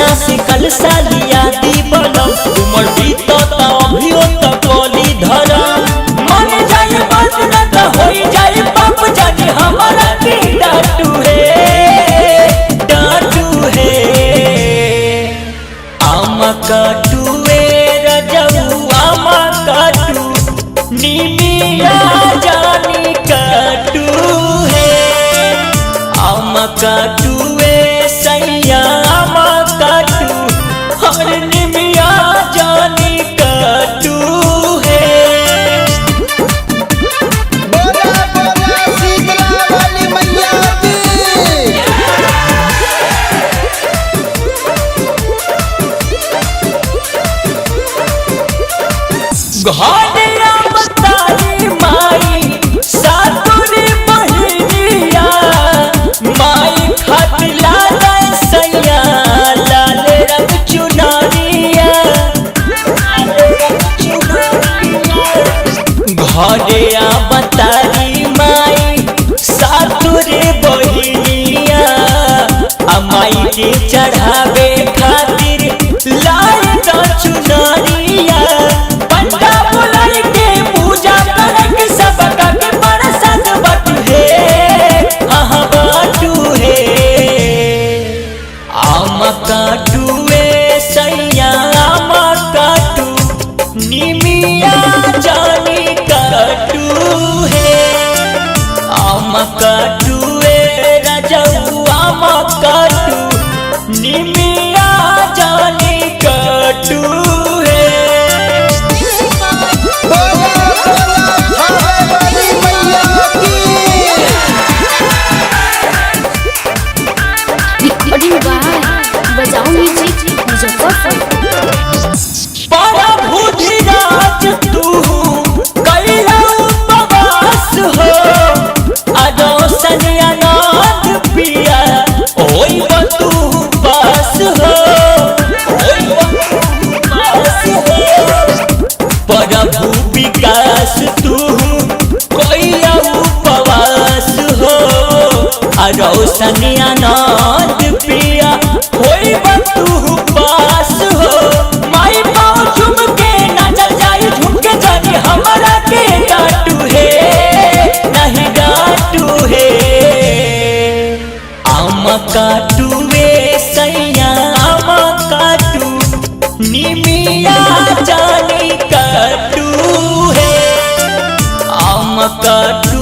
पटना से कल सालिया दी बलम उमर बीतो ता अभी तो कोली धरा मन जाए बात न तो होई जाए पाप जाने हमारा की डाटू है आम काटू रजऊ आम काटू निमिया जानी काटू है आम काटू सैया आम काटू हर निमिया जानी काटू है। बोला बोला शीतला वाली मैया की। घोड़िया बताई माई सातुरी बहिनिया माई खतला सैया लाल रंग चुनरिया घोड़िया बताई माई सातुरी बहिनिया माई के चढ़ावे खातिर लाल चुनरिया पंडा बुलाई के पूजा करके सबका के प्रसाद बटू है हाँ बटू है आम काटू सैया आम काटू निमिया जानी काटू है आम काटू रजऊ आम काटू निमिया जानी काटू है। बोला बोला थावे वाली मैया की। रिकॉर्डिंग बाय बजाओ म्यूजिक मुजफ्फरपुर। प्रभु धीराज तू कैला उपवास हो अदोसन अनाथ पिया ओई तू पास हो प्रभु विकास तू कैला उपवास हो अदोसन अनाथ पिया ओई तू पास हो माई पाँव झुम के नाचल जाई झुम के जानी हमारा के डाटू है नहीं डाटू है आम काटू सैया आम काटू निमिया जानी काटू है आम काटू